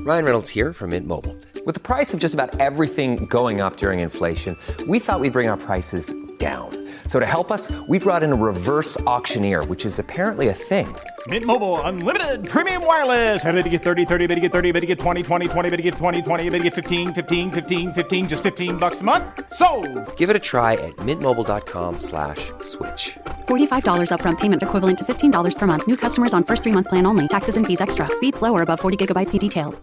Ryan Reynolds here from Mint Mobile. With the price of just about everything going up during inflation, we thought we'd bring our prices down. So to help us, we brought in a reverse auctioneer, which is apparently a thing. Mint Mobile Unlimited Premium Wireless. How to get 30, 30, bit to get 30, bit to get 20, 20, 20, bit to get 20, 20, bit to get 15, 15, 15, 15, just $15 a month? Sold! Give it a try at mintmobile.com/switch. $45 upfront payment equivalent to $15 per month. New customers on first 3-month plan only. Taxes and fees extra. Speed slower above 40 gigabytes per detail.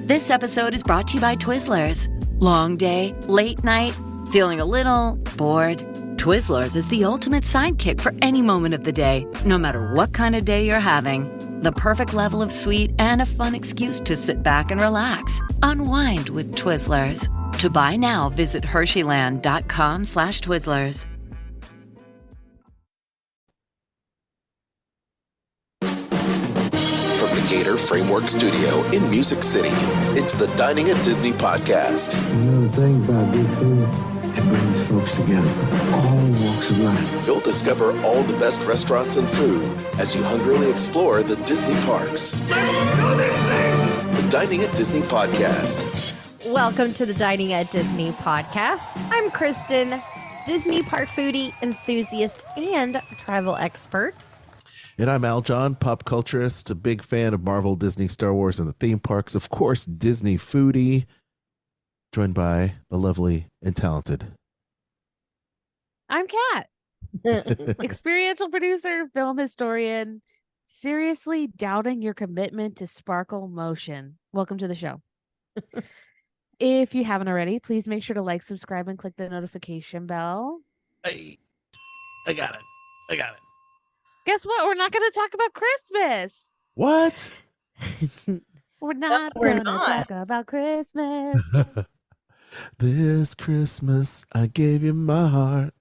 This episode is brought to you by Twizzlers. Long day, late night, feeling a little bored? Twizzlers is the ultimate sidekick for any moment of the day, no matter what kind of day you're having. The perfect level of sweet and a fun excuse to sit back and relax. Unwind with Twizzlers. To buy now, visit Hersheyland.com/Twizzlers. From the Gator Framework Studio in Music City, it's the Dining at Disney podcast. Another thing about good food, it brings folks together, all walks of life. You'll discover all the best restaurants and food as you hungrily explore the Disney parks. Let's do this thing! The Dining at Disney podcast. Welcome to the Dining at Disney podcast. I'm Kristen, Disney park foodie, enthusiast, and travel expert. And I'm Aljon, pop culturist, a big fan of Marvel, Disney, Star Wars, and the theme parks. Of course, Disney foodie, joined by the lovely and talented. I'm Cat, experiential producer, film historian, seriously doubting your commitment to sparkle motion. Welcome to the show. If you haven't already, please make sure to like, subscribe, and click the notification bell. Hey, I got it. Guess what? We're not going to talk about Christmas. What? We're not going to talk about Christmas. This Christmas, I gave you my heart.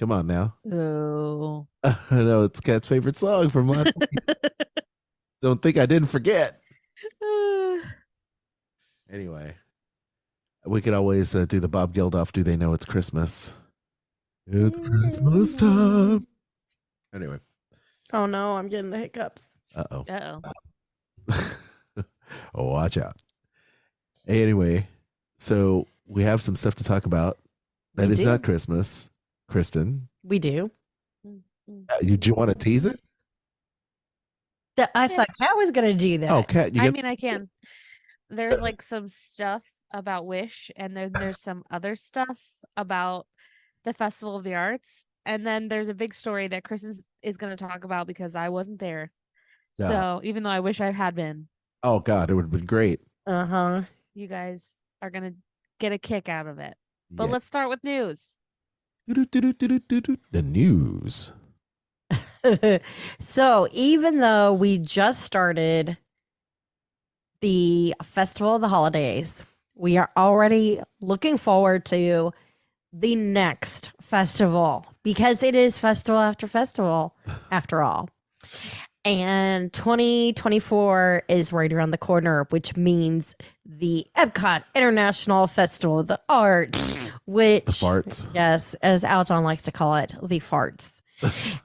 Come on now. Oh. I know it's Cat's favorite song from last week. Don't think I didn't forget. Anyway, we could always do the Bob Geldof, Do They Know It's Christmas? It's Christmas time. Anyway. Oh no, I'm getting the hiccups. Uh-oh. Oh, watch out. Anyway, so we have some stuff to talk about. That is not Christmas, Kristen. We do. Do you want to tease it? I thought Cat was going to do that. Oh, Cat. I can. There's like some stuff about Wish, and there's some other stuff about the Festival of the Arts. And then there's a big story that Kristen is going to talk about because I wasn't there. No. So even though I wish I had been. Oh, God, it would have been great. Uh-huh. You guys are going to get a kick out of it. But let's start with news. The news. So even though we just started the Festival of the Holidays, we are already looking forward to the next festival because it is festival after festival after all. And 2024 is right around the corner, which means the Epcot International Festival of the Arts, which... The farts. Yes, as Aljon likes to call it, the farts.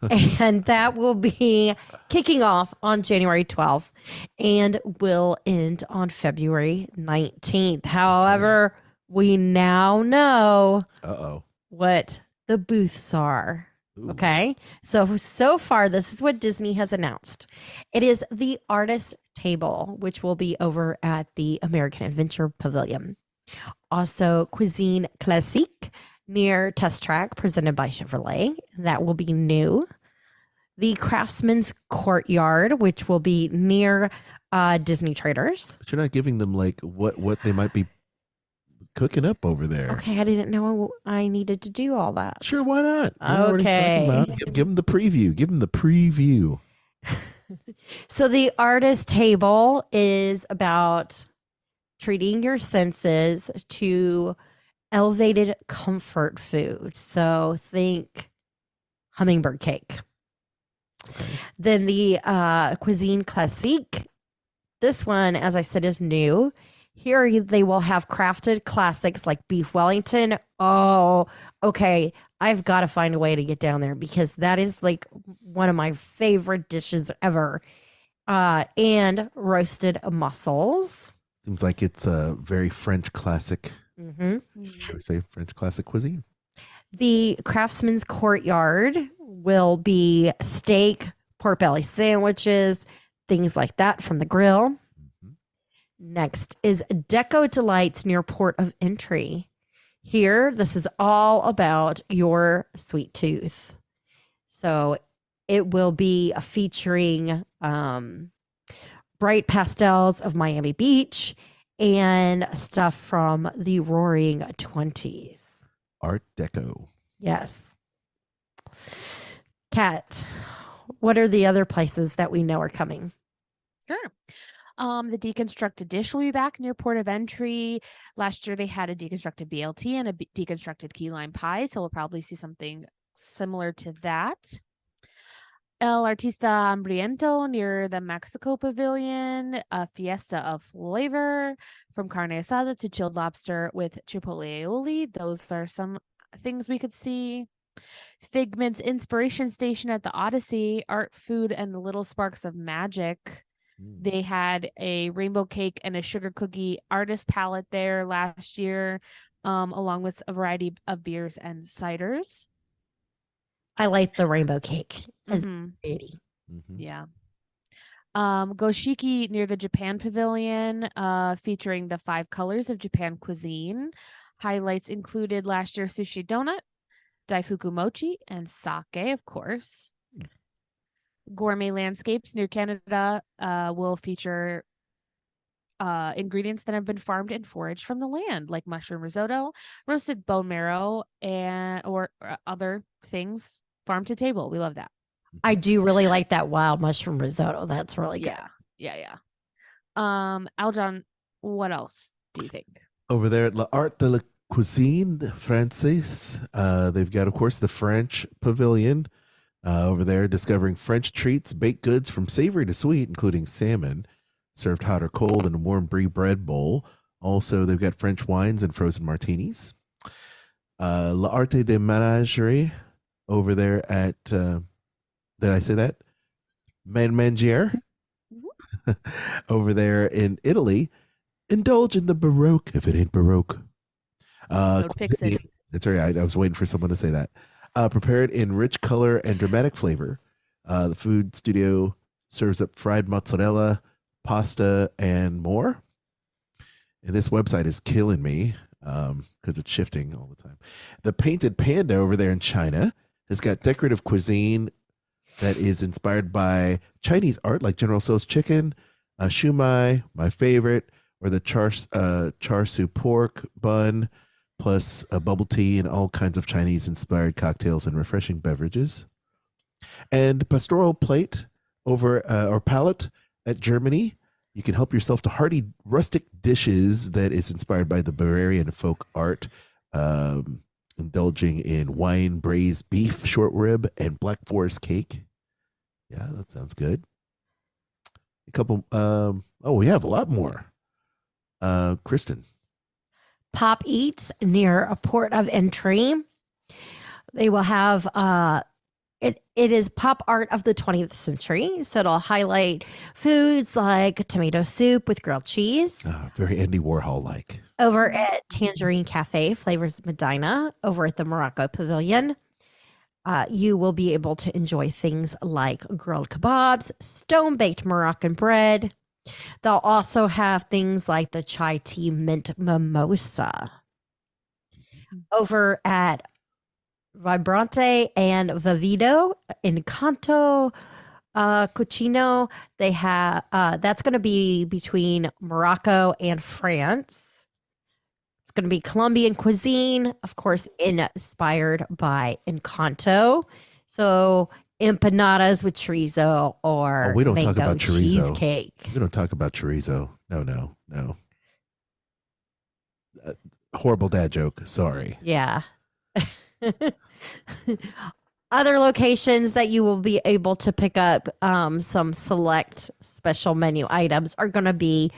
And that will be kicking off on January 12th and will end on February 19th. However, we now know what the booths are. Ooh. Okay. So far, this is what Disney has announced. It is the artist table, which will be over at the American Adventure Pavilion. Also, Cuisine Classique near Test Track, presented by Chevrolet. That will be new. The Craftsman's Courtyard, which will be near Disney Traders. But you're not giving them like what they might be cooking up over there. Okay, I didn't know I needed to do all that. Sure, why not? Okay. Give them the preview. Give them the preview. So the artist table is about treating your senses to elevated comfort food. So think hummingbird cake. Okay. Then the Cuisine Classique. This one, as I said, is new. Here they will have crafted classics like beef Wellington. Oh, okay. I've got to find a way to get down there because that is like one of my favorite dishes ever. and roasted mussels. Seems like it's a very French classic. Mm-hmm. Should we say French classic cuisine? The Craftsman's Courtyard will be steak, pork belly sandwiches, things like that from the grill. Mm-hmm. Next is Deco Delights near Port of Entry. Here, this is all about your sweet tooth. So it will be featuring bright pastels of Miami Beach and stuff from the Roaring 20s. Art Deco. Yes. Kat, what are the other places that we know are coming? Sure. The deconstructed dish will be back near Port of Entry. Last year they had a deconstructed BLT and a deconstructed key lime pie, so we'll probably see something similar to that. El Artista Hambriento near the Mexico Pavilion, a fiesta of flavor from carne asada to chilled lobster with chipotle aioli. Those are some things we could see. Figment's Inspiration Station at the Odyssey, art, food, and the little sparks of magic. They had a rainbow cake and a sugar cookie artist palette there last year, along with a variety of beers and ciders. I like the rainbow cake. Mm-hmm. Pretty. Mm-hmm. Yeah. Goshiki near the Japan Pavilion, featuring the 5 colors of Japan cuisine. Highlights included last year's sushi donut, daifuku mochi, and sake, of course. Gourmet Landscapes near Canada will feature ingredients that have been farmed and foraged from the land, like mushroom risotto, roasted bone marrow, or other things farm to table. We love that. I do really like that wild mushroom risotto. That's really good. Yeah. Aljon, what else do you think? Over there at L'Art de la Cuisine Française, they've got, of course, the French Pavilion. Over there, discovering French treats, baked goods from savory to sweet, including salmon, served hot or cold in a warm brie bread bowl. Also, they've got French wines and frozen martinis. L'Arte de Ménagerie over there at, did I say that? Mangier. Over there in Italy. Indulge in the Baroque, if it ain't Baroque. That's right. I was waiting for someone to say that. Prepared in rich color and dramatic flavor. The food studio serves up fried mozzarella, pasta, and more. And this website is killing me because it's shifting all the time. The Painted Panda over there in China has got decorative cuisine that is inspired by Chinese art, like General Tso's chicken, shumai, my favorite, or the char siu pork bun, plus a bubble tea and all kinds of Chinese-inspired cocktails and refreshing beverages. And Pastoral Plate over or Palette at Germany. You can help yourself to hearty rustic dishes that is inspired by the Bavarian folk art, indulging in wine braised beef, short rib, and Black Forest cake. Yeah, that sounds good. A couple. We have a lot more. Kristen. Pop Eats near a Port of Entry. They will have it is pop art of the 20th century, so it'll highlight foods like tomato soup with grilled cheese. Very Andy Warhol like. Over at Tangerine Cafe, Flavors of Medina, over at the Morocco Pavilion, you will be able to enjoy things like grilled kebabs, stone-baked Moroccan bread. They'll also have things like the chai tea mint mimosa. Over at Vibrante and Vivido in Canto Cucino, they have that's going to be between Morocco and France. It's going to be Colombian cuisine, of course, inspired by Encanto. So empanadas with chorizo or we don't talk mango about chorizo. Cheesecake. We don't talk about chorizo. No. Horrible dad joke. Sorry. Yeah. Other locations that you will be able to pick up some select special menu items are going to be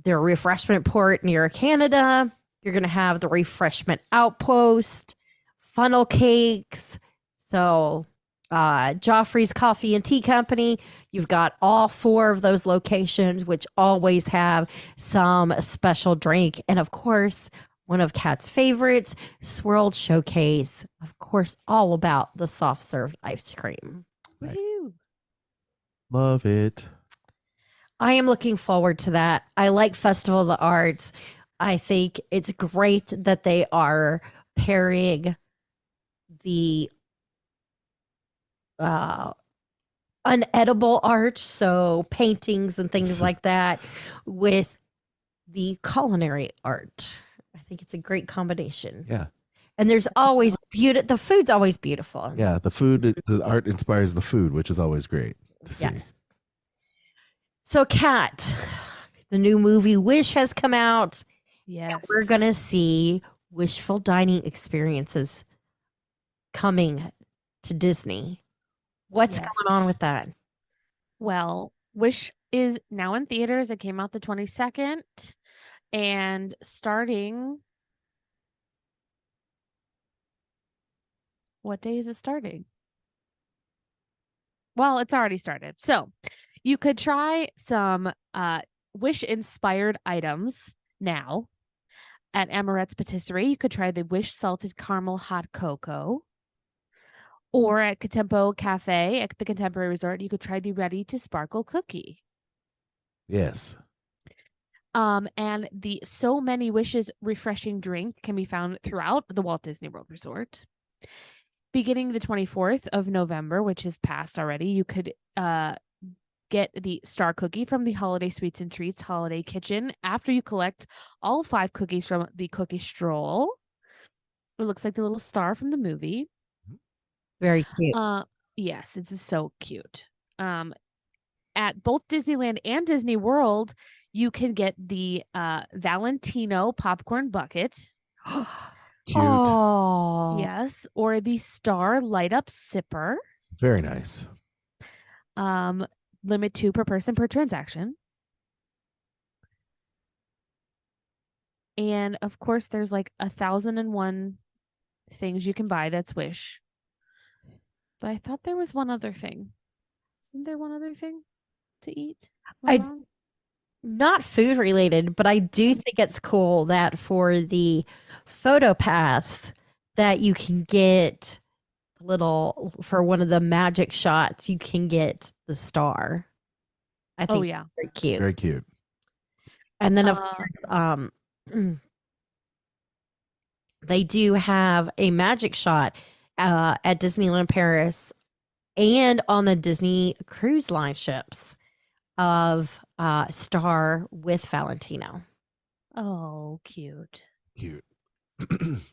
the refreshment port near Canada. You're going to have the refreshment outpost, funnel cakes. So Joffrey's Coffee and Tea Company. You've got all 4 of those locations, which always have some special drink. And of course, one of Kat's favorites, Swirled Showcase. Of course, all about the soft served ice cream. Nice. Love it. I am looking forward to that. I like Festival of the Arts. I think it's great that they are pairing the unedible art, so paintings and things like that, with the culinary art. I think it's a great combination. Yeah. And there's always the food's always beautiful. Yeah, the art inspires the food, which is always great to see. Yes. So, Kat, the new movie Wish has come out. Yes. We're going to see wishful dining experiences coming to Disney. What's going on with that? Well, Wish is now in theaters. It came out the 22nd. And starting... What day is it starting? Well, it's already started. So you could try some Wish-inspired items now at Amarette's Patisserie. You could try the Wish Salted Caramel Hot Cocoa. Or at Catempo Cafe at the Contemporary Resort, you could try the Ready to Sparkle Cookie. Yes. And the So Many Wishes refreshing drink can be found throughout the Walt Disney World Resort. Beginning the 24th of November, which is past already, you could get the Star Cookie from the Holiday Sweets and Treats Holiday Kitchen after you collect all 5 cookies from the Cookie Stroll. It looks like the little star from the movie. Very cute. Yes, it's so cute. At both Disneyland and Disney World, you can get the Valentino popcorn bucket. Cute. Oh. Yes, or the Star Light Up Sipper. Very nice. Limit 2 per person per transaction. And of course, there's like 1,001 things you can buy that's Wish. But I thought there was one other thing. Isn't there one other thing to eat? Not food related, but I do think it's cool that for the photo pass that you can get for one of the magic shots, you can get the star. I think yeah. very cute. Very cute. And then of course, they do have a magic shot at Disneyland Paris and on the Disney Cruise Line ships of Star with Valentino. Oh, cute. Cute.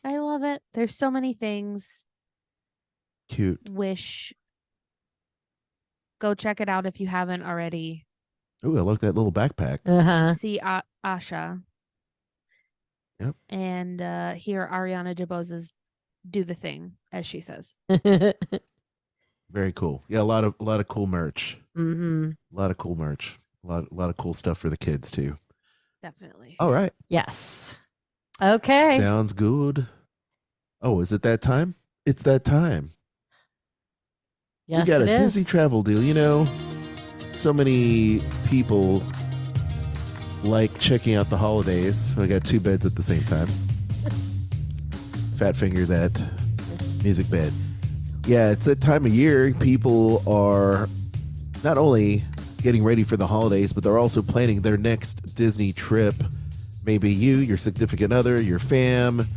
I love it. There's so many things. Cute. Wish. Go check it out if you haven't already. Oh, I like that little backpack. Uh-huh. See Asha. Yep. And hear Ariana DeBose's "Do the Thing," as she says. Very cool. Yeah, a lot of cool merch. Mm-hmm. A lot of cool merch. A lot of cool stuff for the kids too. Definitely. All right. Yes. Okay. Sounds good. Oh, is it that time? It's that time. Yes, we got it a is. Disney travel deal. You know, so many people like checking out the holidays. I got 2 beds at the same time. Fat finger that music bed. Yeah, it's that time of year. People are not only getting ready for the holidays, but they're also planning their next Disney trip. Maybe you, your significant other, your fam,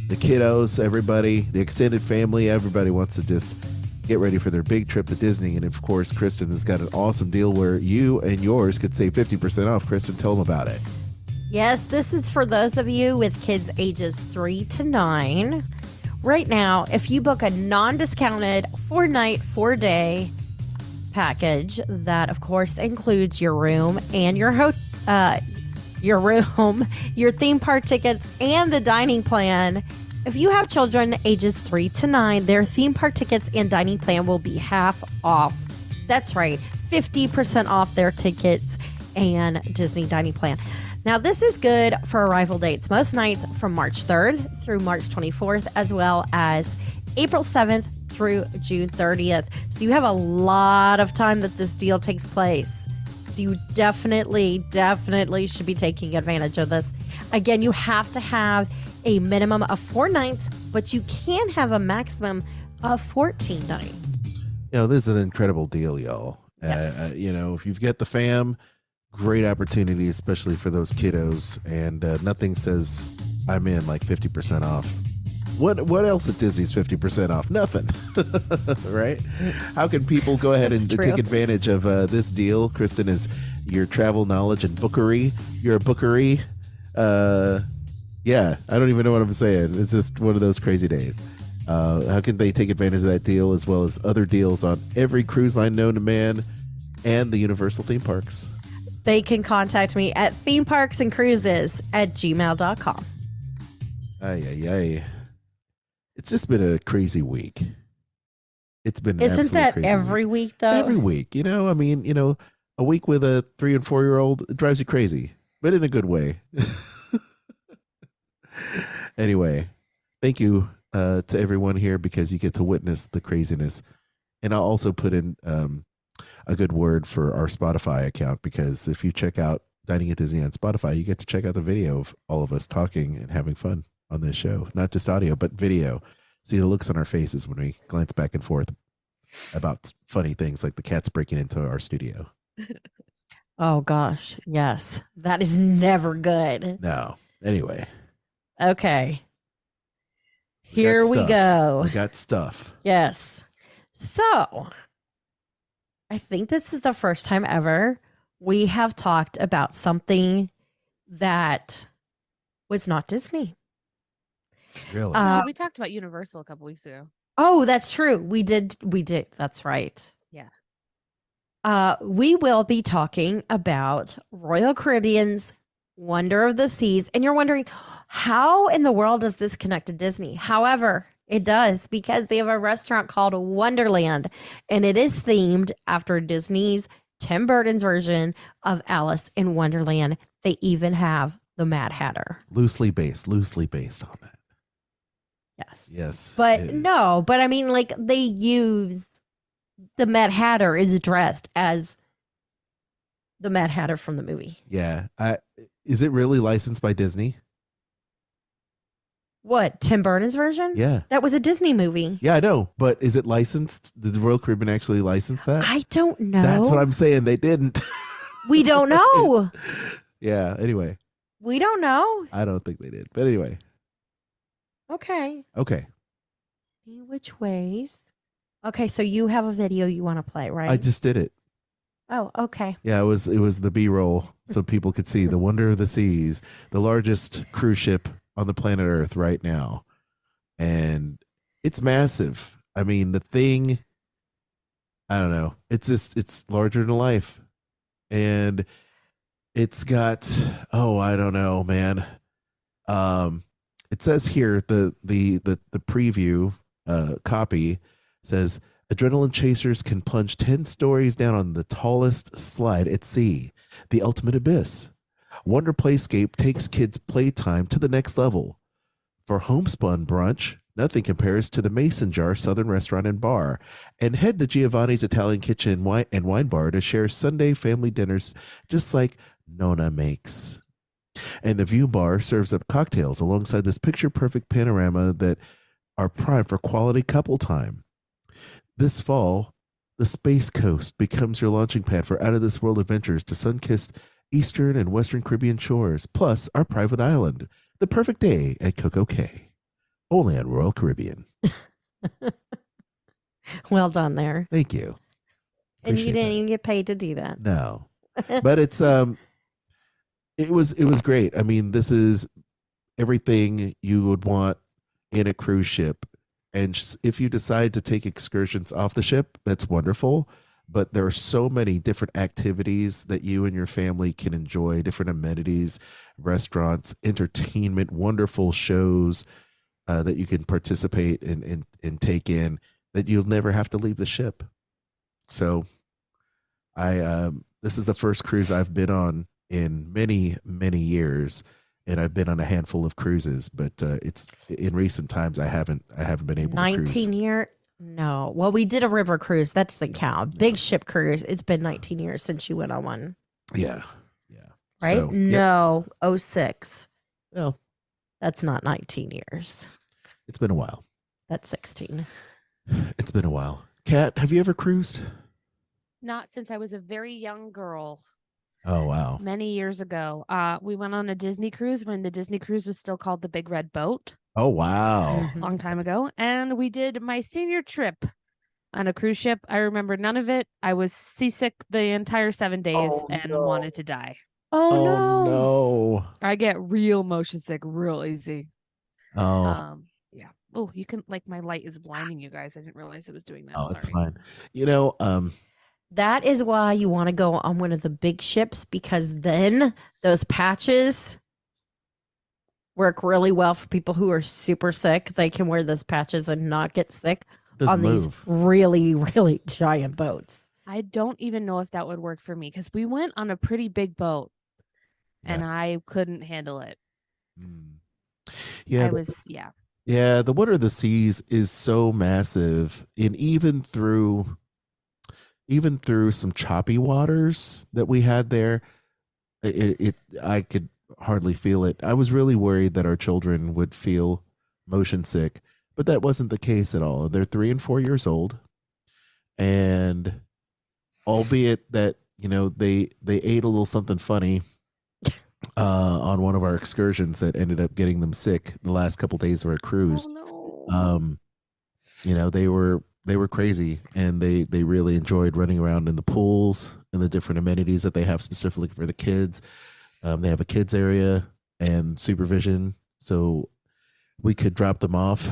the kiddos, everybody, the extended family, everybody wants to just get ready for their big trip to Disney. And of course, Kristen has got an awesome deal where you and yours could save 50% off. Kristen, tell them about it. Yes, this is for those of you with kids ages 3 to 9. Right now, if you book a non-discounted 4-night, 4-day package that, of course, includes your room and your theme park tickets, and the dining plan. If you have children ages 3 to 9, their theme park tickets and dining plan will be half off. That's right, 50% off their tickets and Disney dining plan. Now, this is good for arrival dates most nights from March 3rd through March 24th, as well as April 7th through June 30th. So you have a lot of time that this deal takes place. So you definitely should be taking advantage of this. Again, you have to have a minimum of 4 nights, but you can have a maximum of 14 nights. This is an incredible deal, y'all. Yes. If you've got the fam, great opportunity, especially for those kiddos. And nothing says I'm in like 50% off. What else at Disney's 50% off? Nothing. Right? How can people go ahead and take advantage of this deal? Kristen is your travel knowledge and bookery. You're a bookery. Yeah, I don't even know what I'm saying. It's just one of those crazy days. How can they take advantage of that deal as well as other deals on every cruise line known to man and the Universal theme parks? They can contact me at themeparksandcruises@gmail.com. Ay. It's just been a crazy week. It's been Isn't that every week though? Every week, a week with a 3 and 4 year old, it drives you crazy, but in a good way. Anyway, thank you to everyone here because you get to witness the craziness. And I'll also put in a good word for our Spotify account, because if you check out Dining at Disney on Spotify, you get to check out the video of all of us talking and having fun on this show. Not just audio, but video. See the looks on our faces when we glance back and forth about funny things like the cats breaking into our studio. Oh, gosh. Yes. That is never good. No. Anyway. Okay. Here we go. We got stuff. Yes. So, I think this is the first time ever we have talked about something that was not Disney. Really? No, we talked about Universal a couple weeks ago. Oh, that's true. We did. That's right. Yeah. We will be talking about Royal Caribbean's Wonder of the Seas. And you're wondering, how in the world does this connect to Disney? However, it does, because they have a restaurant called Wonderland, and it is themed after Disney's Tim Burton's version of Alice in Wonderland. They even have the Mad Hatter. Loosely based on that. Yes. But I mean, like, they use the Mad Hatter is dressed as the Mad Hatter from the movie. Yeah. Is it really licensed by Disney? What, Tim Burton's version? Yeah. That was a Disney movie. Yeah, I know. But is it licensed? Did the Royal Caribbean actually license that? I don't know. That's what I'm saying. They didn't. We don't know. Yeah. Anyway. We don't know. I don't think they did. But anyway. Okay. Which ways? Okay, so you have a video you want to play, right? I just did it. Oh, okay. Yeah, it was the B-roll so people could see the Wonder of the Seas, the largest cruise ship on the planet Earth right now. And it's massive. I mean, the thing, I don't know. It's larger than life. And it's got, I don't know, man. It says here, the preview copy says, adrenaline chasers can plunge 10 stories down on the tallest slide at sea, the ultimate abyss. Wonder Playscape takes kids' playtime to the next level. For homespun brunch, nothing compares to the Mason Jar Southern Restaurant and Bar. And head to Giovanni's Italian Kitchen and Wine Bar to share Sunday family dinners just like Nona makes. And the View Bar serves up cocktails alongside this picture-perfect panorama that are prime for quality couple time. This fall, the Space Coast becomes your launching pad for out-of-this-world adventures to sun-kissed Eastern and Western Caribbean shores, plus our private island, the perfect day at Coco Cay. Only on Royal Caribbean. Well done there. Thank you. And you didn't even get paid to do that. No. But it's it was great. I mean, this is everything you would want in a cruise ship. And if you decide to take excursions off the ship, that's wonderful. But there are so many different activities that you and your family can enjoy, different amenities, restaurants, entertainment, wonderful shows that you can participate in and take in, that you'll never have to leave the ship. So this is the first cruise I've been on in many, many years. And I've been on a handful of cruises, but it's in recent times I haven't been able to cruise. 19 year. No. Well, we did a river cruise. That doesn't count. Big ship cruise. It's been 19 years since you went on one. Yeah. Right? So, yep. No. '06. Well, That's not 19 years. it's been a while. That's 16. It's been a while. Kat, have you ever cruised? Not since I was a very young girl. Oh, wow. Many years ago. We went on a Disney cruise when the Disney cruise was still called the Big Red Boat. Oh, wow. A long time ago. And we did my senior trip on a cruise ship. I remember none of it. I was seasick the entire 7 days and wanted to die. Oh, no. I get real motion sick real easy. Oh, Yeah. Oh, you can, like, my light is blinding you guys. I didn't realize it was doing that. oh, it's Sorry. fine. You know, That is why you want to go on one of the big ships, because then those patches work really well for people who are super sick. They can wear those patches and not get sick doesn't on these move. really, really giant boats. I don't even know if that would work for me because we went on a pretty big boat and I couldn't handle it. Yeah. Yeah, the Wonder of the Seas is so massive, and even through some choppy waters that we had there, I could hardly feel it. I was really worried that our children would feel motion sick, but that wasn't the case at all. They're 3 and 4 years old, and albeit that, you know, they ate a little something funny on one of our excursions that ended up getting them sick the last couple days of our cruise. Oh, no. You know, they were crazy, and they really enjoyed running around in the pools and the different amenities that they have specifically for the kids. They have a kids area and supervision, so we could drop them off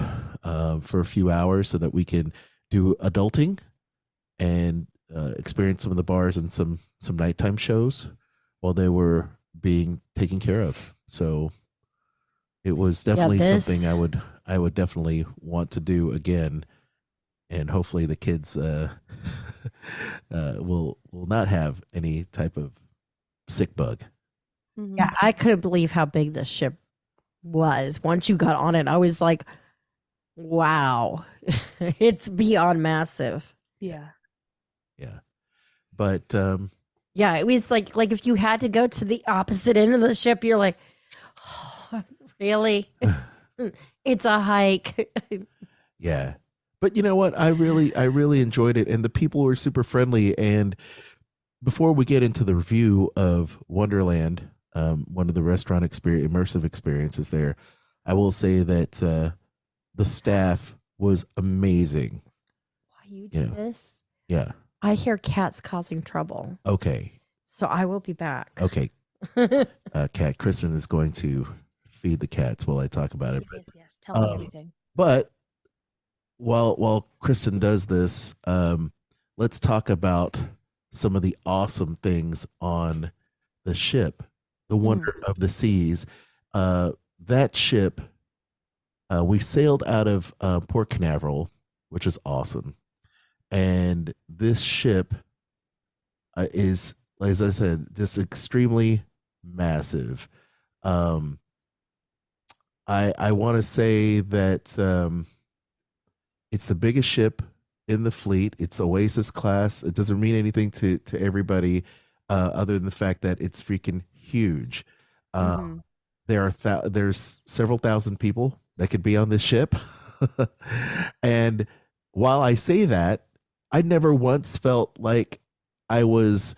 for a few hours so that we could do adulting and experience some of the bars and some nighttime shows while they were being taken care of. So it was definitely something I would definitely want to do again, and hopefully the kids will not have any type of sick bug. Mhm. Yeah, I couldn't believe how big this ship was. Once you got on it, I was like, wow, it's beyond massive. Yeah. Yeah. But Yeah, it was like if you had to go to the opposite end of the ship, you're like, oh, really? It's a hike. yeah. But you know what? I really enjoyed it, and the people were super friendly. And before we get into the review of Wonderland, one of the restaurant immersive experiences there, I will say that the staff was amazing. Why you do know. this? Yeah. I hear cats causing trouble, Okay. so I will be back. Okay. Cat, Kristen is going to feed the cats while I talk about it. Yes. Tell me everything. But while Kristen does this, let's talk about some of the awesome things on the ship, the Wonder of the Seas. That ship, we sailed out of Port Canaveral, which is awesome. And this ship is, as I said, just extremely massive. I want to say that it's the biggest ship in the fleet. It's Oasis class. It doesn't mean anything to everybody other than the fact that it's freaking huge. There's several thousand people that could be on this ship. And while I say that, I never once felt like I was,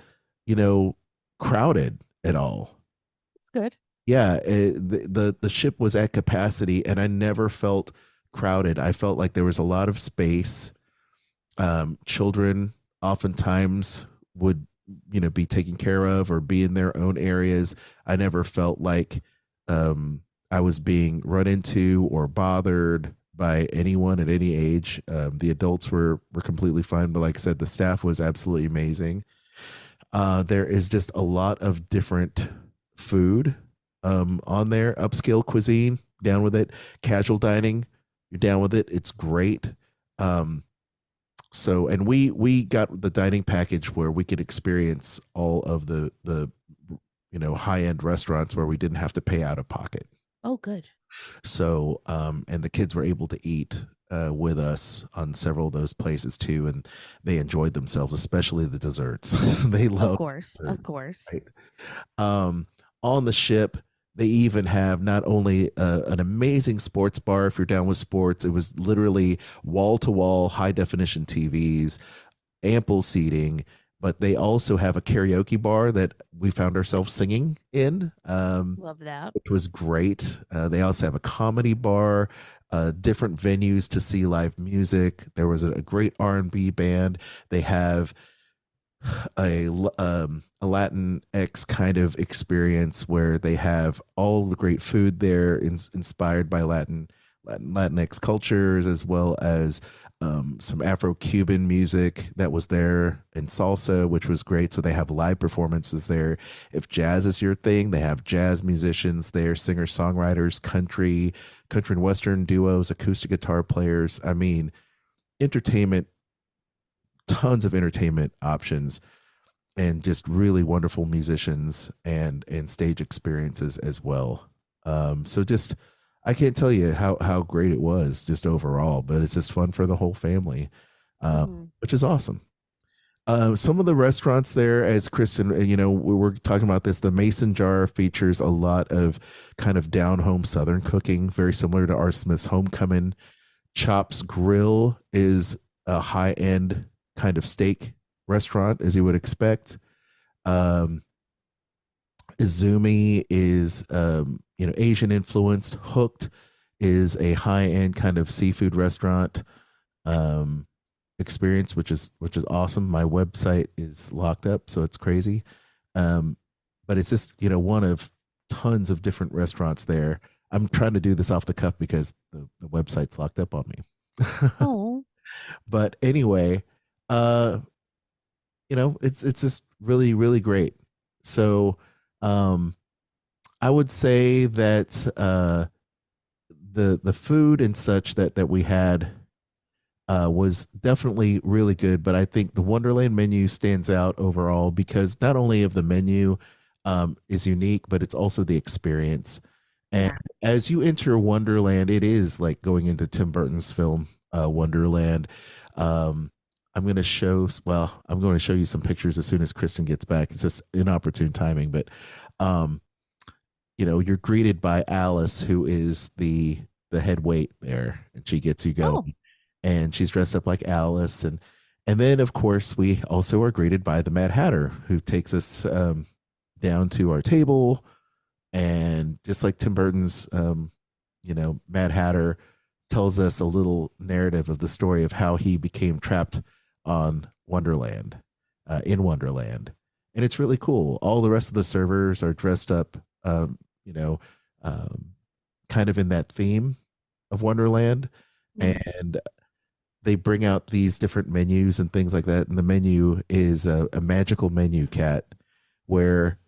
crowded at all. It's good. Yeah, the ship was at capacity, and I never felt crowded. I felt like there was a lot of space. Children oftentimes would, be taken care of or be in their own areas. I never felt like I was being run into or bothered by anyone at any age. The adults were completely fine, but like I said, the staff was absolutely amazing. There is just a lot of different food on there. Upscale cuisine, down with it. Casual dining, you're down with it. It's great. So, and we got the dining package where we could experience all of the high-end restaurants where we didn't have to pay out of pocket. Oh, good. So, and the kids were able to eat with us on several of those places too, and they enjoyed themselves, especially the desserts. They love, Of course. right? On the ship, they even have not only an amazing sports bar. If you're down with sports, it was literally wall to wall, high definition TVs, ample seating. But they also have a karaoke bar that we found ourselves singing in. Love that. Which was great. They also have a comedy bar, different venues to see live music. There was a great R&B band. They have a Latin X kind of experience where they have all the great food there, inspired by Latinx cultures, as well as some Afro-Cuban music that was there, and salsa, which was great. So they have live performances there. If jazz is your thing, they have jazz musicians there, singer-songwriters, country and Western duos, acoustic guitar players. I mean, entertainment, tons of entertainment options, and just really wonderful musicians and stage experiences as well. So just, I can't tell you how great it was just overall, but it's just fun for the whole family, which is awesome. Some of the restaurants there, as Kristen, we were talking about this, the Mason Jar features a lot of kind of down home Southern cooking, very similar to our Smith's Homecoming. Chops Grill is a high end kind of steak restaurant, as you would expect. Izumi is, Asian influenced. Hooked is a high end kind of seafood restaurant experience, which is awesome. My website is locked up, so it's crazy. But it's just, one of tons of different restaurants there. I'm trying to do this off the cuff because the website's locked up on me. Oh. But anyway, it's just really, really great. So I would say that the food and such that we had was definitely really good, but I think the Wonderland menu stands out overall because not only of the menu is unique, but it's also the experience. And as you enter Wonderland, it is like going into Tim Burton's film Wonderland. I'm going to show you some pictures as soon as Kristen gets back. It's just inopportune timing, but you're greeted by Alice, who is the head wait there, and she gets you going. And she's dressed up like Alice, and then of course we also are greeted by the Mad Hatter, who takes us down to our table, and just like Tim Burton's Mad Hatter tells us a little narrative of the story of how he became trapped on Wonderland, in Wonderland. And it's really cool. All the rest of the servers are dressed up, kind of in that theme of Wonderland. And they bring out these different menus and things like that. And the menu is a magical menu, Cat, where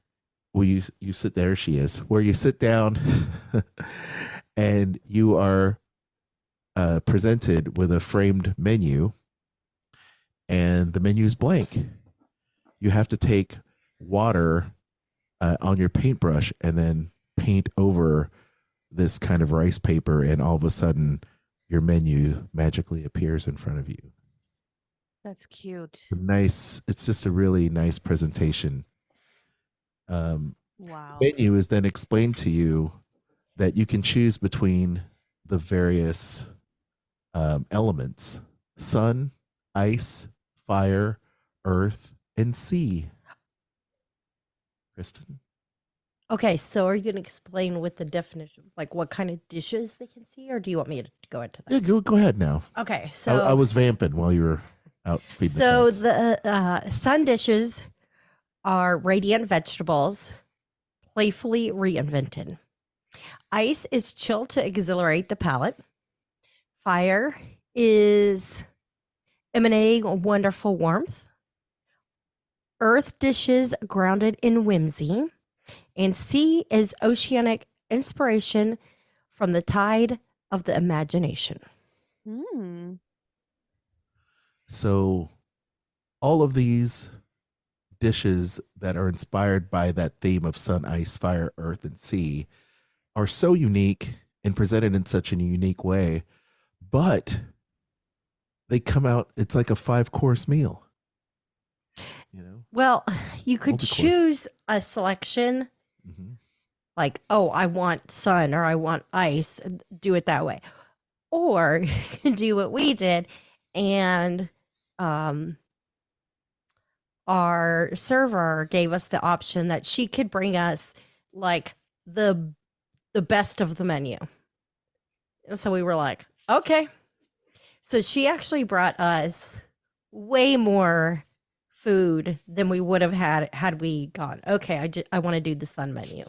you sit there, she is, where you sit down and you are presented with a framed menu, and the menu is blank. You have to take water on your paintbrush and then paint over this kind of rice paper, and all of a sudden your menu magically appears in front of you. That's cute. It's just a really nice presentation. Wow. The menu is then explained to you that you can choose between the various elements: sun, ice, fire, earth, and sea. Kristen? Okay, so are you going to explain with the definition, like what kind of dishes they can see, or do you want me to go into that? Yeah, go ahead now. Okay, so I was vamping while you were out feeding so the sun dishes are radiant vegetables, playfully reinvented. Ice is chill to exhilarate the palate. Fire is emanating wonderful warmth. Earth dishes grounded in whimsy. And sea is oceanic inspiration from the tide of the imagination. So all of these dishes that are inspired by that theme of sun, ice, fire, earth, and sea are so unique and presented in such a unique way. but they come out, it's like a 5-course meal. You know? Well, you could Multi-course. choose a selection like, oh, I want sun or I want ice, and do it that way. Or you can do what we did, and our server gave us the option that she could bring us like the best of the menu. And so we were like, okay. So she actually brought us way more food than we would have had we gone, okay, I want to do the sun menu.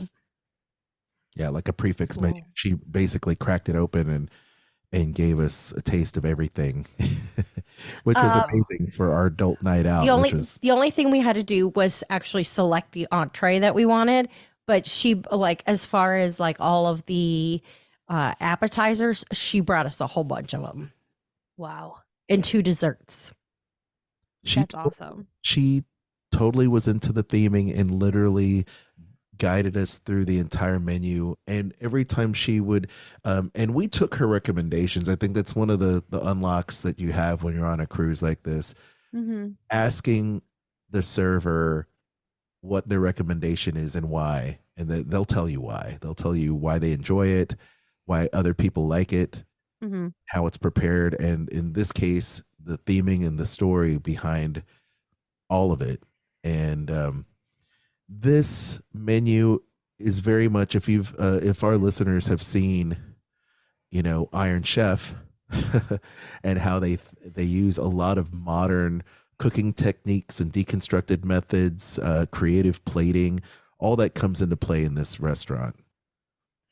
Yeah, like a prefix menu. She basically cracked it open and gave us a taste of everything, which was amazing for our adult night out. The only thing we had to do was actually select the entree that we wanted, but she, like, as far as like all of the appetizers, she brought us a whole bunch of them. Wow. And 2 desserts. That's awesome. She totally was into the theming and literally guided us through the entire menu. And every time she would, and we took her recommendations. I think that's one of the unlocks that you have when you're on a cruise like this. Asking the server what their recommendation is and why, and they'll tell you why. They'll tell you why they enjoy it, why other people like it, how it's prepared, and in this case, the theming and the story behind all of it. And this menu is very much, if our listeners have seen, you know, Iron Chef and how they use a lot of modern cooking techniques and deconstructed methods, creative plating, all that comes into play in this restaurant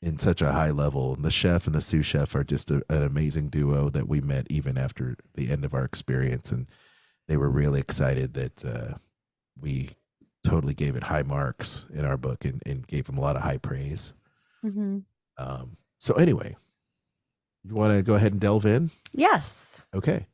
in such a high level. And the chef and the sous chef are just an amazing duo that we met even after the end of our experience. And they were really excited that we totally gave it high marks in our book and gave them a lot of high praise. So anyway, you want to go ahead and delve in? Yes. Okay.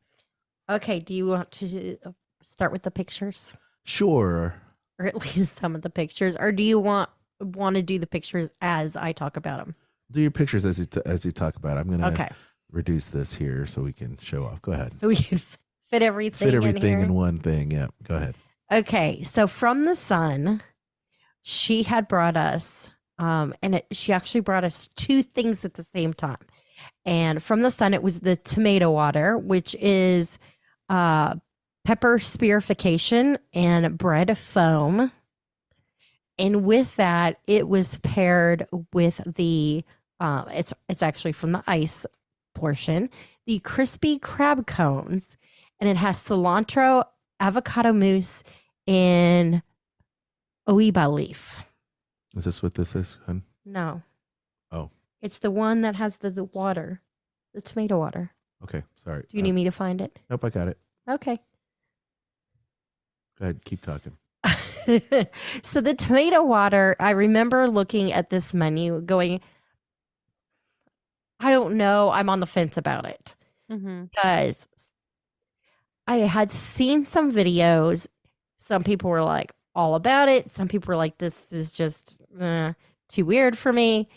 Do you want to start with the pictures? Sure. Or at least some of the pictures, or do you want to do the pictures as I talk about them? Do your pictures as you talk about it. I'm going to reduce this here so we can show off. Go ahead. So we can fit everything in one thing. Yeah, go ahead. Okay, so from the sun, she had brought us, she actually brought us 2 things at the same time. And from the sun, it was the tomato water, which is pepper spearification and bread foam. And with that, it was paired with the, it's actually from the ice portion, the crispy crab cones, and it has cilantro, avocado mousse, and oiba leaf. Is this what this is, hun? No. Oh. It's the one that has the water, the tomato water. Okay, sorry. Do you need me to find it? Nope, I got it. Okay. Go ahead, keep talking. So the tomato water, I remember looking at this menu going, I don't know, I'm on the fence about it. Because I had seen some videos. Some people were like all about it. Some people were like, this is just too weird for me.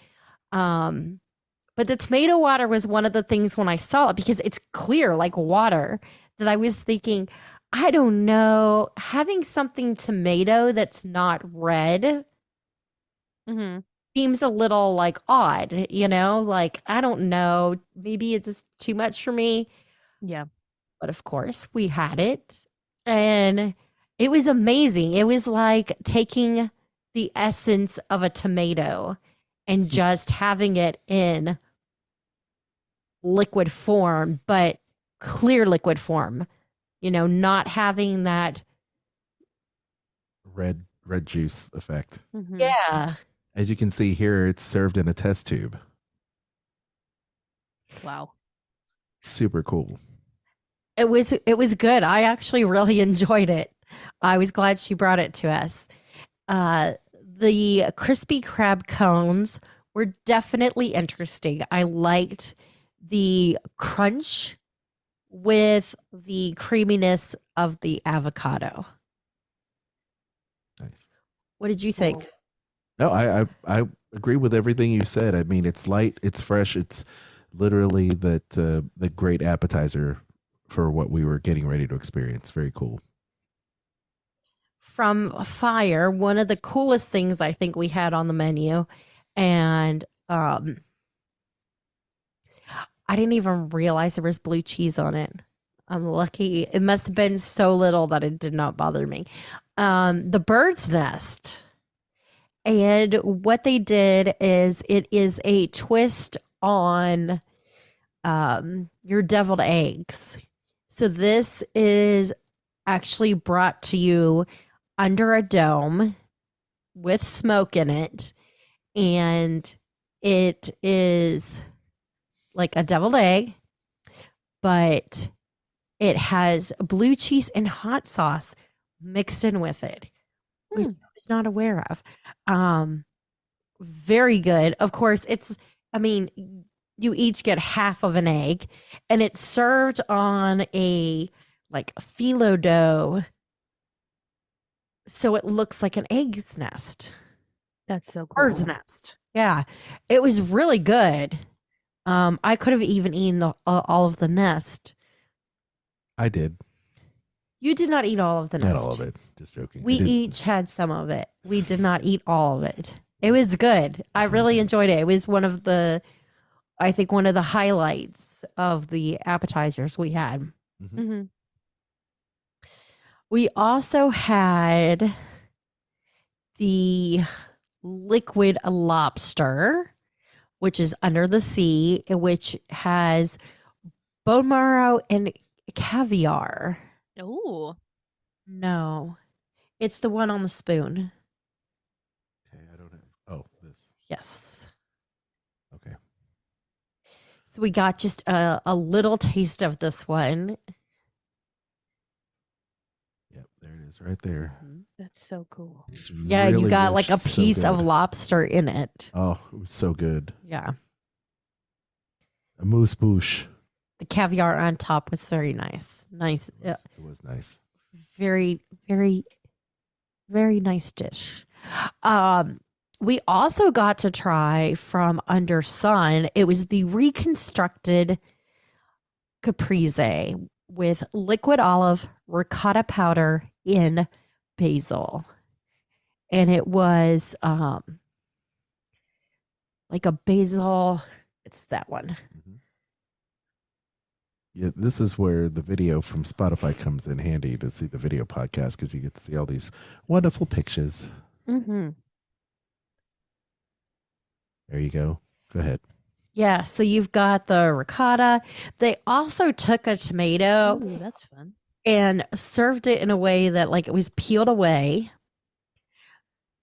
But the tomato water was one of the things when I saw it, because it's clear like water, that I was thinking, I don't know, having something tomato that's not red seems a little like odd, you know, like, I don't know, maybe it's just too much for me. Yeah. But of course we had it and it was amazing. It was like taking the essence of a tomato and just having it in liquid form, but clear liquid form, you know, not having that red juice effect. Yeah. As you can see here, it's served in a test tube. Wow. Super cool. It was good. I actually really enjoyed it. I was glad she brought it to us. The crispy crab cones were definitely interesting. I liked the crunch with the creaminess of the avocado. Nice. What did you think? No, I agree with everything you said. I mean, it's light, it's fresh, it's literally the great appetizer for what we were getting ready to experience. Very cool. From Fire, one of the coolest things I think we had on the menu, and I didn't even realize there was blue cheese on it. I'm lucky. It must have been so little that it did not bother me. The bird's nest. And what they did is it is a twist on your deviled eggs. So this is actually brought to you under a dome with smoke in it. And it is like a deviled egg, but it has blue cheese and hot sauce mixed in with it, which I was not aware of. Very good. Of course, you each get half of an egg, and it's served on a phyllo dough, so it looks like an egg's nest. That's so cool. Bird's nest. Yeah, it was really good. I could have even eaten all of the nest. I did. You did not eat all of the nest. Not all of it. Just joking. We each had some of it. We did not eat all of it. It was good. I really enjoyed it. It was one of the highlights of the appetizers we had. Mm-hmm. We also had the liquid lobster, which is under the sea, which has bone marrow and caviar. Oh. No. It's the one on the spoon. Okay, I don't know. Oh, this. Yes. Okay. So we got just a little taste of this one. Yep, there it is right there. That's so cool. It's Yeah, really you got rich. like a It's so piece of good. lobster in it. Oh, it was so good. Yeah. A moose bouche. The caviar on top was very nice. Nice. It was nice. Very, very, very nice dish. We also got to try from Under Sun. It was the reconstructed caprese with liquid olive, ricotta powder, in basil. And it was like a basil. It's that one. Yeah, this is where the video from Spotify comes in handy to see the video podcast, because you get to see all these wonderful pictures. Mm-hmm. There you go. Go ahead. Yeah, so you've got the ricotta. They also took a tomato Ooh, that's fun. and served it in a way that it was peeled away.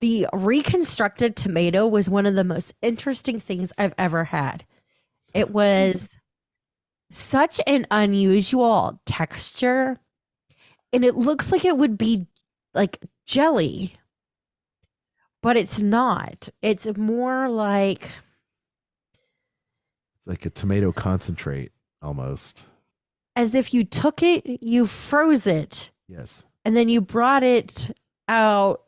The reconstructed tomato was one of the most interesting things I've ever had. It was such an unusual texture, and it looks like it would be like jelly, but it's not. It's more like It's like a tomato concentrate almost. as if you took it, you froze it, Yes. and then you brought it out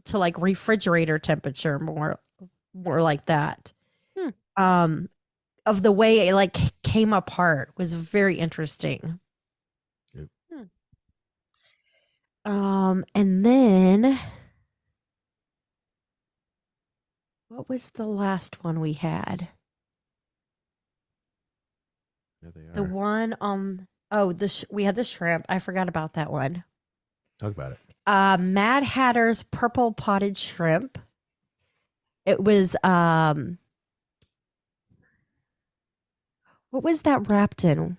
to refrigerator temperature, more like that. Of the way it came apart was very interesting. Yep. And then what was the last one we had? There they are. The one on we had the shrimp. I forgot about that one. Talk about it. Mad Hatter's purple potted shrimp. It was what was that wrapped in?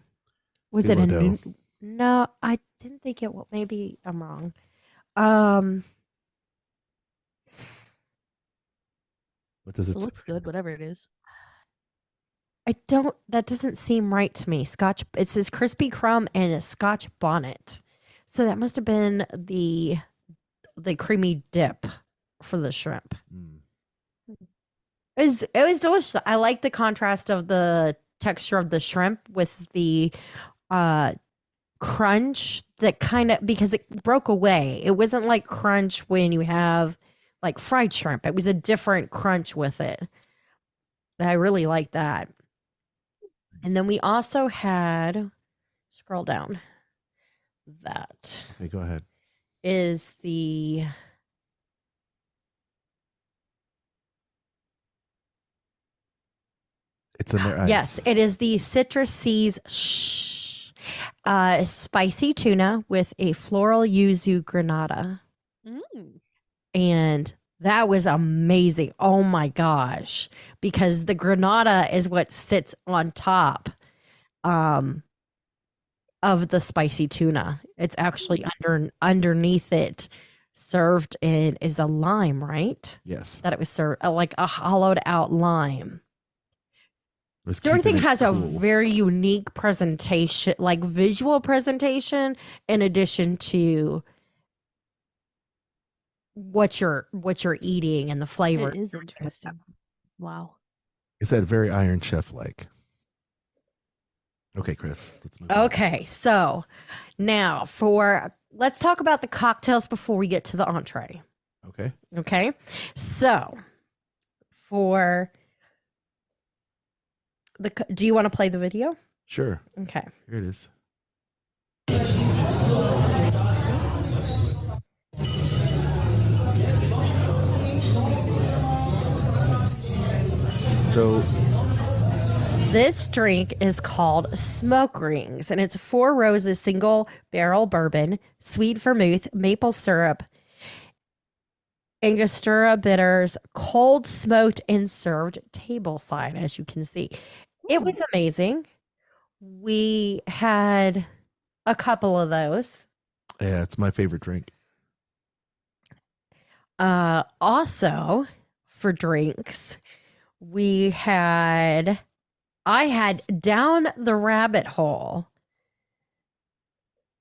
Was it a Phyllo dough. No, I didn't think it was. Maybe I'm wrong. What does it It say? looks good, whatever it is. That doesn't seem right to me. It says crispy crumb and a Scotch bonnet. So that must have been the creamy dip for the shrimp. Mm. It was delicious. I like the contrast of the texture of the shrimp with the crunch that because it broke away. It wasn't like crunch when you have fried shrimp. It was a different crunch with it. I really like that. And then we also had, scroll down, that Okay, go ahead. is the, It's in their eyes. yes, it is the Citrus Seas spicy tuna with a floral yuzu granada. Mm. And that was amazing. Oh my gosh. Because the granada is what sits on top of the spicy tuna. It's actually underneath it, served in is a lime, right? Yes. That it was served like a hollowed out lime. Was So everything keeping it has a cool. very unique presentation, like visual presentation, in addition to what you're eating and the flavor. It is interesting. Wow. It's that very Iron Chef like. Okay, Chris. Let's move on. Okay, so now let's talk about the cocktails before we get to the entree. Okay. Okay, so for do you want to play the video? Sure. Okay. Here it is. So This drink is called Smoke Rings, and it's 4 Roses single barrel bourbon, sweet vermouth, maple syrup, Angostura bitters, cold smoked and served tableside, as you can see. It was amazing. We had a couple of those. yeah, it's my favorite drink. Also, for drinks, I had Down the Rabbit Hole.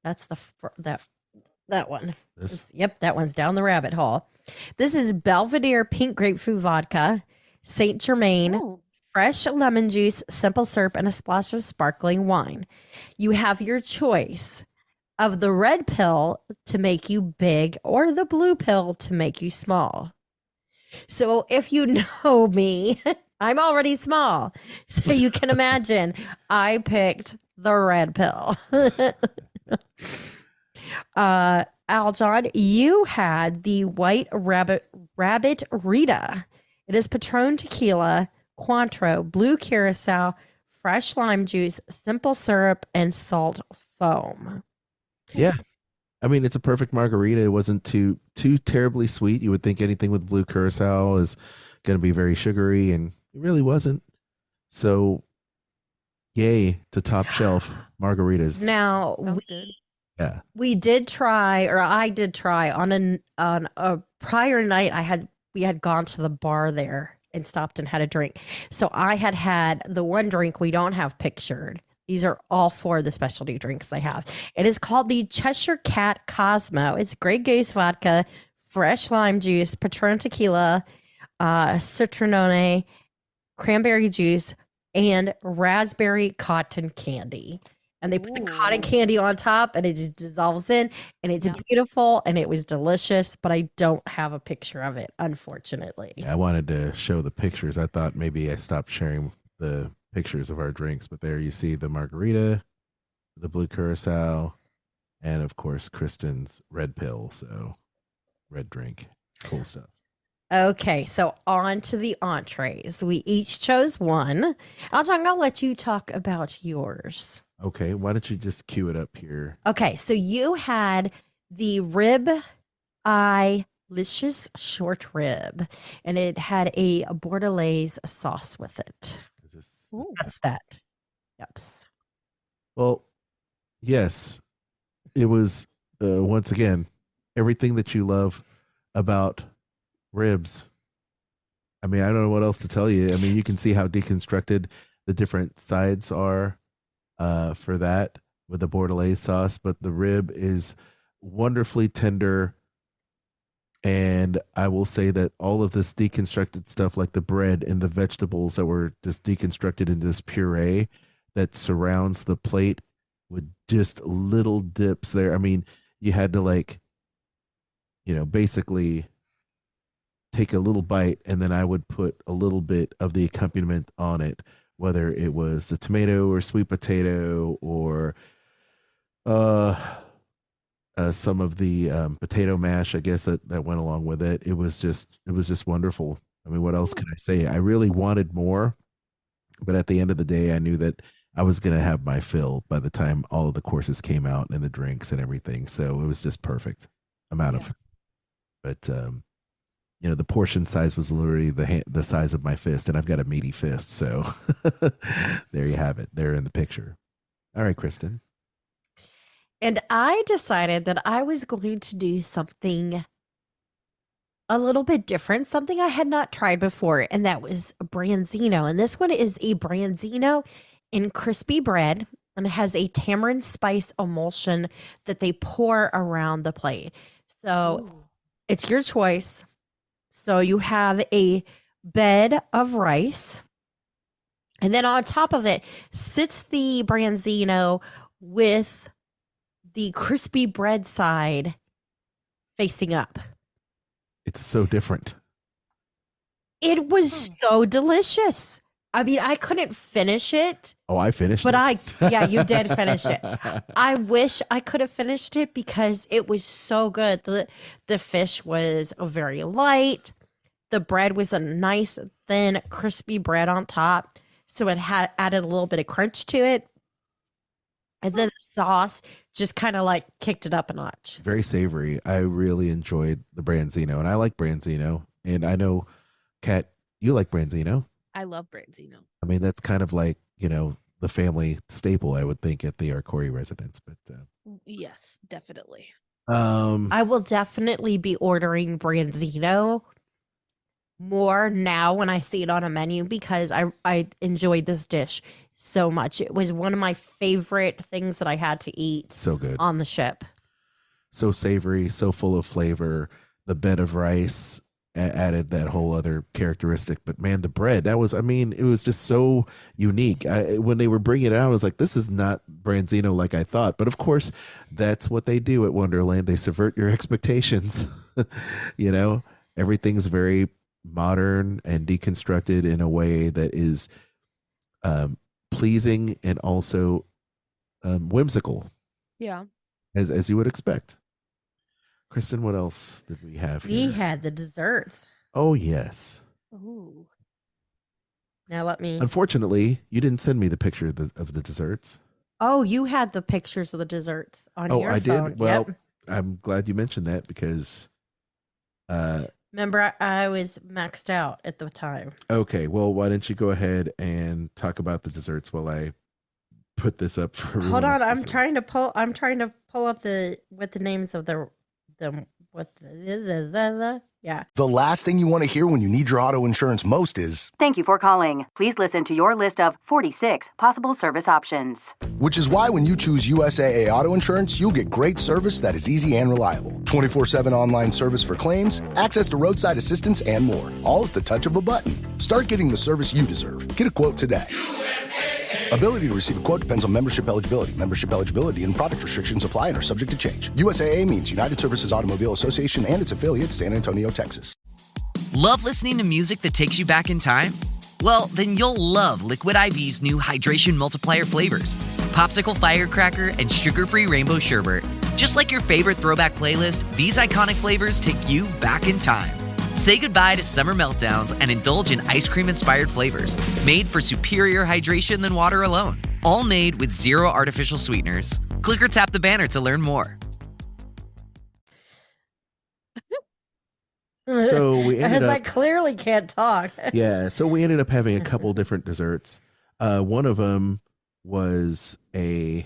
That's that one. Yep, that one's Down the Rabbit Hole. This is Belvedere pink grapefruit vodka, Saint Germain, fresh lemon juice, simple syrup, and a splash of sparkling wine. You have your choice of the red pill to make you big or the blue pill to make you small. So if you know me, I'm already small. So you can imagine I picked the red pill. Aljon, you had the White Rabbit Rita. It is Patron tequila, Cointreau, blue curacao, fresh lime juice, simple syrup, and salt foam. Yeah. I mean, it's a perfect margarita. It wasn't too terribly sweet. You would think anything with blue curacao is going to be very sugary, and it really wasn't. So, yay to top shelf margaritas. Now, we did try, or I did try on a prior night. We had gone to the bar there and stopped and had a drink. So I had the one drink we don't have pictured. These are all 4 of the specialty drinks they have. It is called the Cheshire Cat Cosmo. It's Grey Goose vodka, fresh lime juice, Patron tequila, citronone, cranberry juice, and raspberry cotton candy. And they put the cotton candy on top, and it just dissolves in, and it's beautiful, and it was delicious, but I don't have a picture of it, unfortunately. Yeah, I wanted to show the pictures. I thought maybe I stopped sharing the pictures of our drinks, but there you see the margarita, the blue curacao, and of course Kristen's red pill. So red drink, cool stuff. Okay, so on to the entrees. We each chose one. Aljon, I'll let you talk about yours. Okay, why don't you just cue it up here? Okay, so you had the rib eye licious short rib, and it had a bordelaise sauce with it. That's that. Yep. Well, yes, it was once again everything that you love about ribs. I mean, I don't know what else to tell you. I mean, you can see how deconstructed the different sides are for that with the bordelaise sauce, but the rib is wonderfully tender. And I will say that all of this deconstructed stuff, like the bread and the vegetables that were just deconstructed into this puree that surrounds the plate with just little dips there. I mean, you had to basically take a little bite, and then I would put a little bit of the accompaniment on it, whether it was the tomato or sweet potato or some of the potato mash, I guess that went along with it. It was just wonderful. I mean, what else can I say? I really wanted more, but at the end of the day, I knew that I was going to have my fill by the time all of the courses came out and the drinks and everything. So it was just perfect amount of. But the portion size was literally the size of my fist, and I've got a meaty fist. So there you have it. There in the picture. All right, Kristen. And I decided that I was going to do something a little bit different, something I had not tried before, and that was a branzino. And this one is a branzino in crispy bread, and it has a tamarind spice emulsion that they pour around the plate. So it's your choice. So you have a bed of rice, and then on top of it sits the branzino with the crispy bread side facing up. It's so different. It was so delicious. I mean, I couldn't finish it. Oh, I finished but it. Yeah, you did finish it. I wish I could have finished it because it was so good. The fish was very light. The bread was a nice, thin, crispy bread on top. So it had added a little bit of crunch to it. And then the sauce just kind of like kicked it up a notch. Very savory. I really enjoyed the branzino, and I like branzino. And I know, Kat, you like branzino. I love branzino. I mean, that's kind of like, the family staple, I would think, at the Arcori residence. But yes, definitely. I will definitely be ordering branzino more now when I see it on a menu because I enjoyed this dish so much. It was one of my favorite things that I had to eat. So good. On the ship. So savory, so full of flavor. The bed of rice added that whole other characteristic. But man, the bread, it was just so unique. When they were bringing it out, I was like, this is not branzino like I thought. But of course, that's what they do at Wonderland. They subvert your expectations. Everything's very modern and deconstructed in a way that is pleasing and also whimsical. Yeah. As you would expect. Kristen, what else did we have here? We had the desserts. Oh, yes. Ooh. Now let me. Unfortunately, you didn't send me the picture of the desserts. Oh, you had the pictures of the desserts on your phone. Oh, I did? Well, yep. I'm glad you mentioned that because... remember, I was maxed out at the time. Okay, well, why don't you go ahead and talk about the desserts while I put this up for everyone. Hold on, I'm trying to pull up the names of the yeah. The last thing you want to hear when you need your auto insurance most is, "Thank you for calling. Please listen to your list of 46 possible service options." Which is why when you choose USAA Auto Insurance, you'll get great service that is easy and reliable. 24/7 online service for claims, access to roadside assistance, and more. All at the touch of a button. Start getting the service you deserve. Get a quote today. Ability to receive a quote depends on membership eligibility. Membership eligibility and product restrictions apply and are subject to change. USAA means United Services Automobile Association and its affiliates, San Antonio, Texas. Love listening to music that takes you back in time? Well, then you'll love Liquid IV's new hydration multiplier flavors. Popsicle Firecracker and sugar-free rainbow sherbet. Just like your favorite throwback playlist, these iconic flavors take you back in time. Say goodbye to summer meltdowns and indulge in ice cream-inspired flavors made for superior hydration than water alone. All made with zero artificial sweeteners. Click or tap the banner to learn more. So we ended up... I clearly can't talk. Yeah, so we ended up having a couple different desserts. One of them was a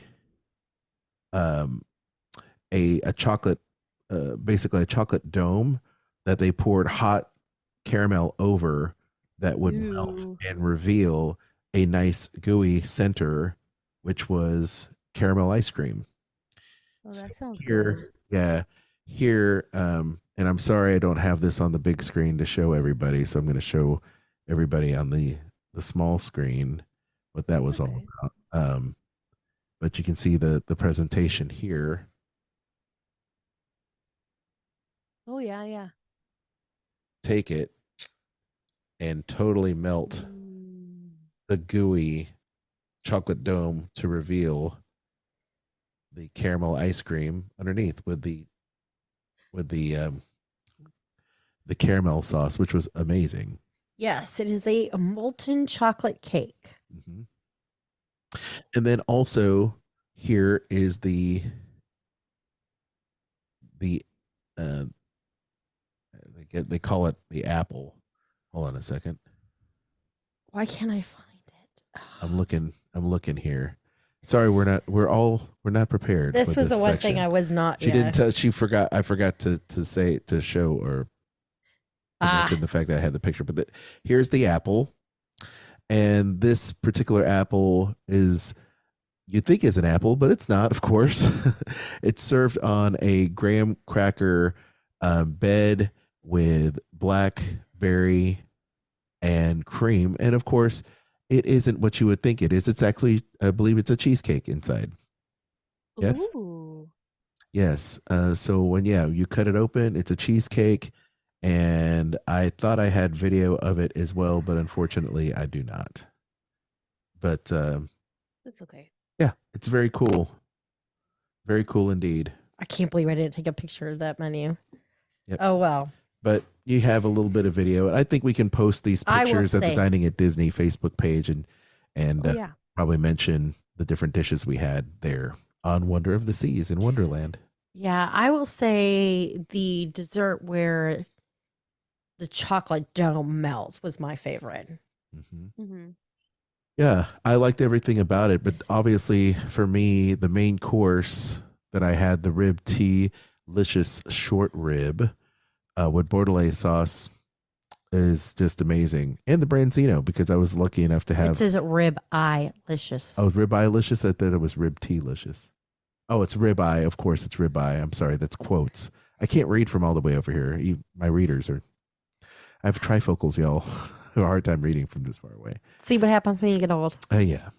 chocolate, basically a chocolate dome that they poured hot caramel over that would melt and reveal a nice gooey center, which was caramel ice cream. Oh, that sounds good. Yeah, here, and I'm sorry I don't have this on the big screen to show everybody, so I'm going to show everybody on the small screen what that was all about. But you can see the presentation here. Oh, yeah. Take it and totally melt the gooey chocolate dome to reveal the caramel ice cream underneath with the caramel sauce, which was amazing. Yes, it is a molten chocolate cake. Mm-hmm. And then also here is the they call it the apple. Hold on a second. Why can't I find it? I'm looking here. Sorry, we're not prepared. This for was the one section. thing I was not. She didn't tell. She forgot. I forgot to say to show or to mention the fact that I had the picture. But here's the apple, and this particular apple is you'd think is an apple, but it's not. Of course, it's served on a graham cracker bed with blackberry and cream, and of course, it isn't what you would think it is. It's actually, I believe, it's a cheesecake inside. Yes. Ooh. Yes. So when you cut it open, it's a cheesecake, and I thought I had video of it as well, but unfortunately, I do not. But That's okay. yeah, it's very cool. Very cool indeed. I can't believe I didn't take a picture of that menu. Yep. Oh well. But you have a little bit of video, and I think we can post these pictures at the Dining at Disney Facebook page, and probably mention the different dishes we had there on Wonder of the Seas in Wonderland. Yeah, I will say the dessert where the chocolate dome melts was my favorite. Mm-hmm. Mm-hmm. Yeah, I liked everything about it, but obviously for me, the main course that I had, the rib tea, delicious short rib with Bordelaise sauce, is just amazing. And the branzino, because I was lucky enough to have. It says rib eye licious. Oh, rib eye licious? I thought it was rib tea licious. Oh, it's rib eye. Of course, it's rib eye. I'm sorry, that's quotes. I can't read from all the way over here. My readers are. I have trifocals, y'all. I have a hard time reading from this far away. See what happens when you get old. Yeah.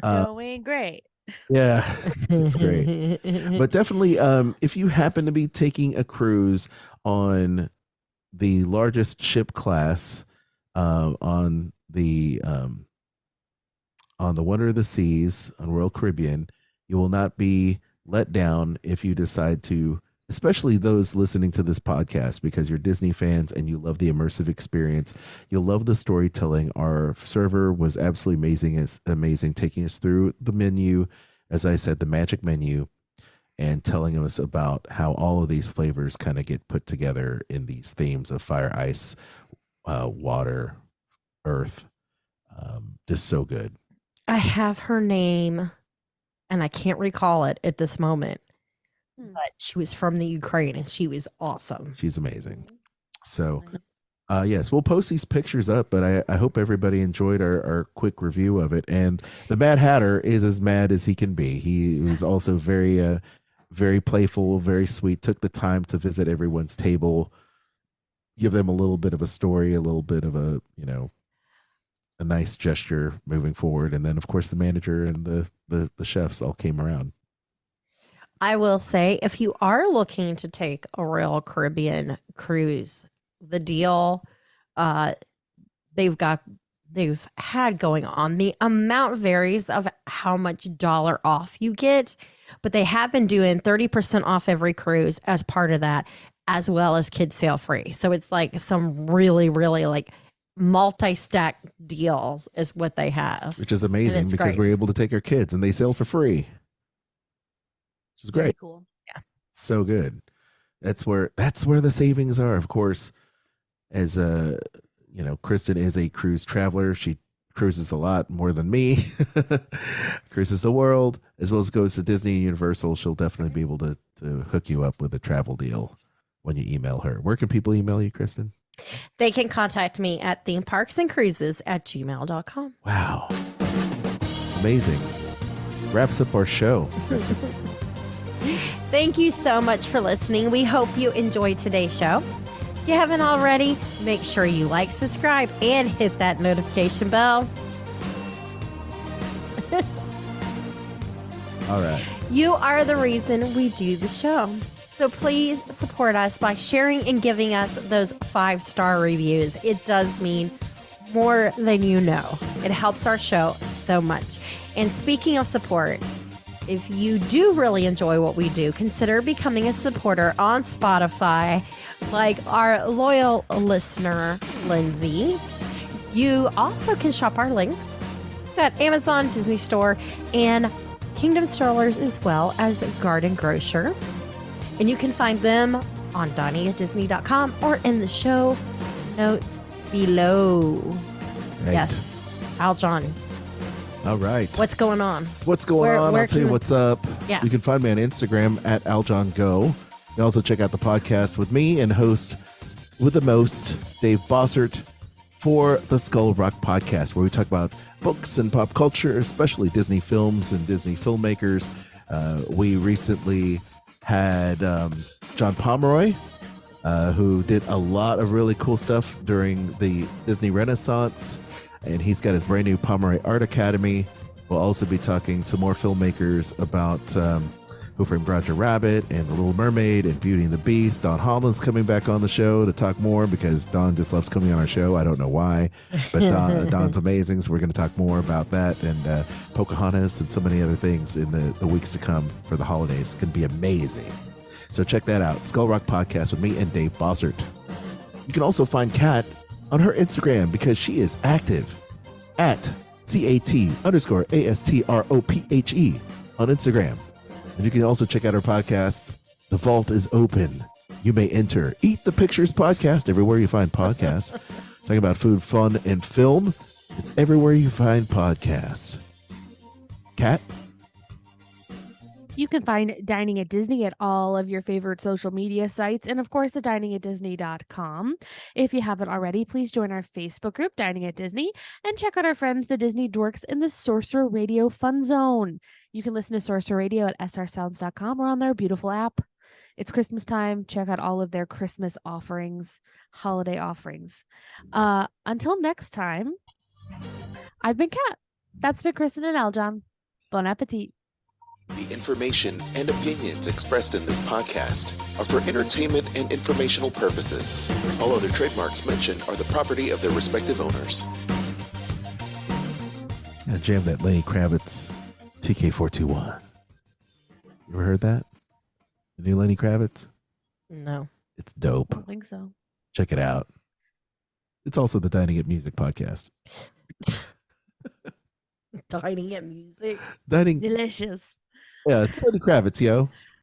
Going great. Yeah, it's great. But definitely, if you happen to be taking a cruise on the largest ship class on the Wonder of the Seas on Royal Caribbean, you will not be let down if you decide to, especially those listening to this podcast, because you're Disney fans and you love the immersive experience. You'll love the storytelling. Our server was absolutely amazing, taking us through the menu, as I said, the magic menu, and telling us about how all of these flavors kind of get put together in these themes of fire, ice, water, earth. Just so good. I have her name, and I can't recall it at this moment. But she was from the Ukraine, and she was awesome. She's amazing. So, yes, we'll post these pictures up, but I hope everybody enjoyed our quick review of it. And the Mad Hatter is as mad as he can be. He was also very, very playful, very sweet, took the time to visit everyone's table, give them a little bit of a story, a little bit of a nice gesture moving forward. And then, of course, the manager and the chefs all came around. I will say, if you are looking to take a Royal Caribbean cruise, the deal they've had going on, the amount varies of how much dollar off you get, but they have been doing 30% off every cruise as part of that, as well as kids sail free. So it's like some really, really like multi-stack deals is what they have, which is amazing because we're able to take our kids and they sail for free. Which is great. Really cool. Yeah. So good. That's where the savings are. Of course, as Kristen is a cruise traveler. She cruises a lot more than me. Cruises the world as well as goes to Disney and Universal. She'll definitely be able to hook you up with a travel deal when you email her. Where can people email you, Kristen? They can contact me at themeparksandcruises@gmail.com. Wow. Amazing. Wraps up our show. Thank you so much for listening. We hope you enjoyed today's show. If you haven't already, make sure you like, subscribe, and hit that notification bell. All right. You are the reason we do the show. So please support us by sharing and giving us those 5-star reviews. It does mean more than you know. It helps our show so much. And speaking of support, if you do really enjoy what we do, consider becoming a supporter on Spotify, like our loyal listener, Lindsay. You also can shop our links at Amazon, Disney Store, and Kingdom Strollers, as well as Garden Grocer. And you can find them on diningatdisney.com or in the show notes below. Right. Yes. Aljon. All right. What's going on? What's going on? I'll tell you what's up. Yeah. You can find me on Instagram at Aljon Go. You can also check out the podcast with me and host with the most, Dave Bossert, for the Skull Rock podcast, where we talk about books and pop culture, especially Disney films and Disney filmmakers. We recently had John Pomeroy, who did a lot of really cool stuff during the Disney Renaissance. And he's got his brand new Pomeroy Art Academy. We'll also be talking to more filmmakers about Who Framed Roger Rabbit and The Little Mermaid and Beauty and the Beast. Don Holland's coming back on the show to talk more because Don just loves coming on our show. I don't know why, but Don's amazing. So we're going to talk more about that and Pocahontas and so many other things in the weeks to come for the holidays. It's going to be amazing. So check that out. Skull Rock Podcast with me and Dave Bossert. You can also find Kat on her Instagram because she is active at CAT_ASTROPHE on Instagram. And you can also check out our podcast, The Vault is Open. You may enter. Eat the Pictures podcast everywhere you find podcasts. Talking about food, fun, and film. It's everywhere you find podcasts. Kat? You can find Dining at Disney at all of your favorite social media sites and, of course, at diningatdisney.com. If you haven't already, please join our Facebook group, Dining at Disney, and check out our friends, the Disney Dorks, in the Sorcerer Radio Fun Zone. You can listen to Sorcerer Radio at srsounds.com or on their beautiful app. It's Christmas time. Check out all of their Christmas offerings, holiday offerings. Until next time, I've been Kat. That's been Kristen and Aljon. Bon appetit. The information and opinions expressed in this podcast are for entertainment and informational purposes. All other trademarks mentioned are the property of their respective owners. I jammed that Lenny Kravitz TK421. You ever heard that? The new Lenny Kravitz? No. It's dope. I don't think so. Check it out. It's also the Dining at Music podcast. Dining at Music. Dining. Delicious. Yeah, it's Lenny Kravitz, yo.